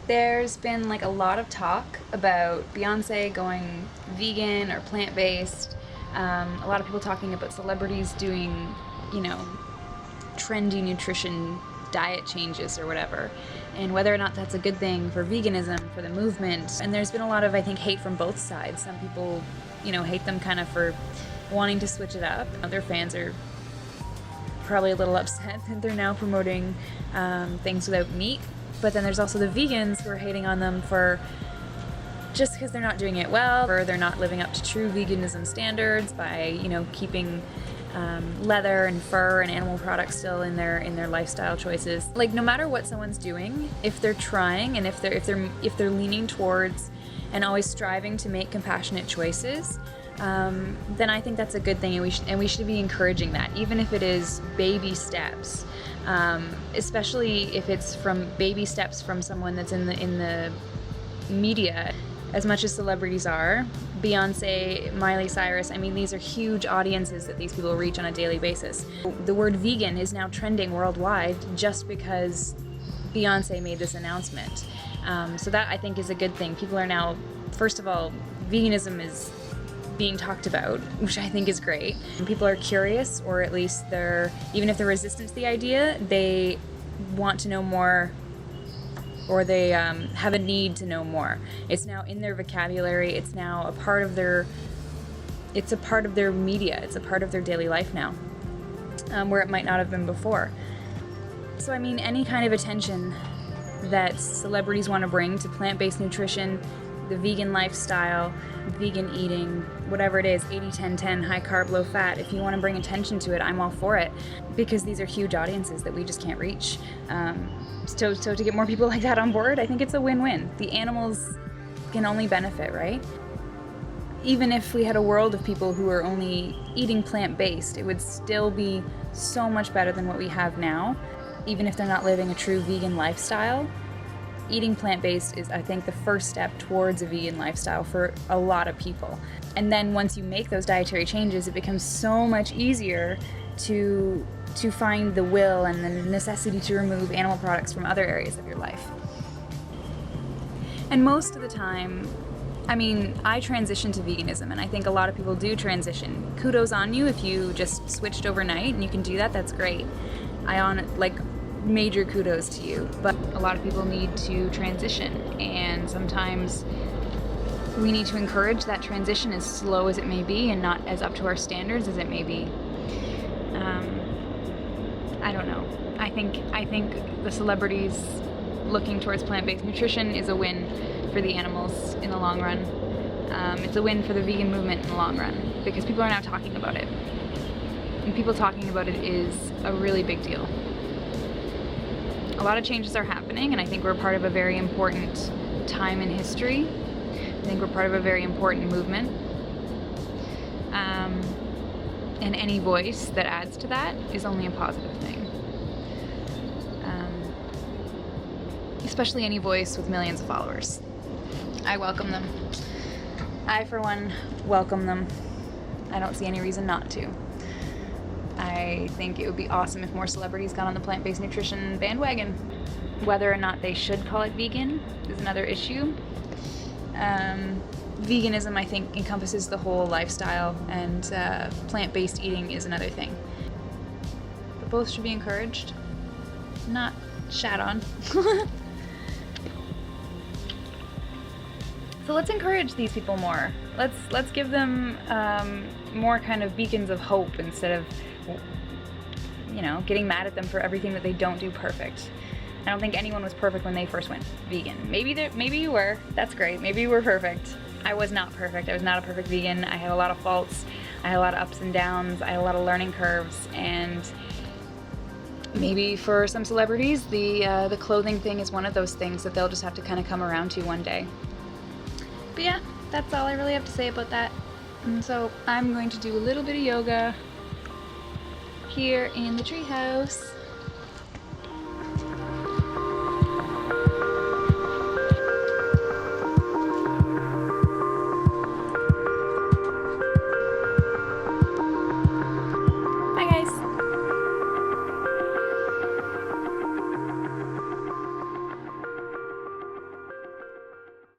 There's been like a lot of talk about Beyonce going vegan or plant-based. A lot of people talking about celebrities doing, you know, trendy nutrition diet changes or whatever, and whether or not that's a good thing for veganism, for the movement. And there's been a lot of, I think, hate from both sides. Some people, you know, hate them kind of for wanting to switch it up. Their fans are probably a little upset that they're now promoting things without meat. But then there's also the vegans who are hating on them for just because they're not doing it well, or they're not living up to true veganism standards by, you know, keeping leather and fur and animal products still in their lifestyle choices. Like, no matter what someone's doing, if they're trying and if they're leaning towards and always striving to make compassionate choices, then I think that's a good thing, and we should be encouraging that, even if it is baby steps. Especially if it's from baby steps from someone that's in the media, as much as celebrities are. Beyonce, Miley Cyrus, I mean, these are huge audiences that these people reach on a daily basis. The word vegan is now trending worldwide just because Beyonce made this announcement. So that, I think, is a good thing. People are now, first of all, veganism is being talked about, which I think is great. People are curious, or at least even if they're resistant to the idea, they want to know more, or they have a need to know more. It's now in their vocabulary. It's now a part of their media. It's a part of their daily life now, where it might not have been before. So I mean, any kind of attention that celebrities want to bring to plant-based nutrition, the vegan lifestyle, vegan eating, whatever it is, 80-10-10, high carb, low fat, if you want to bring attention to it, I'm all for it, because these are huge audiences that we just can't reach. So to get more people like that on board, I think it's a win-win. The animals can only benefit, right? Even if we had a world of people who are only eating plant-based, it would still be so much better than what we have now. Even if they're not living a true vegan lifestyle, eating plant-based is, I think, the first step towards a vegan lifestyle for a lot of people. And then once you make those dietary changes, it becomes so much easier to find the will and the necessity to remove animal products from other areas of your life. And most of the time, I mean, I transitioned to veganism, and I think a lot of people do transition. Kudos on you if you just switched overnight and you can do that, that's great. Major kudos to you. But a lot of people need to transition, and sometimes we need to encourage that transition, as slow as it may be and not as up to our standards as it may be. I don't know. I think the celebrities looking towards plant-based nutrition is a win for the animals in the long run. It's a win for the vegan movement in the long run, because people are now talking about it. And people talking about it is a really big deal. A lot of changes are happening, and I think we're part of a very important time in history. I think we're part of a very important movement. And any voice that adds to that is only a positive thing. Especially any voice with millions of followers. I welcome them. I, for one, welcome them. I don't see any reason not to. I think it would be awesome if more celebrities got on the plant-based nutrition bandwagon. Whether or not they should call it vegan is another issue. Veganism, I think, encompasses the whole lifestyle, and plant-based eating is another thing. But both should be encouraged, not shat on. So let's encourage these people more. Let's give them more kind of beacons of hope, instead of, you know, getting mad at them for everything that they don't do perfect. I don't think anyone was perfect when they first went vegan. Maybe you were. That's great. Maybe you were perfect. I was not perfect. I was not a perfect vegan. I had a lot of faults. I had a lot of ups and downs. I had a lot of learning curves. And maybe for some celebrities, the clothing thing is one of those things that they'll just have to kind of come around to one day. But yeah, that's all I really have to say about that. And so I'm going to do a little bit of yoga here in the treehouse.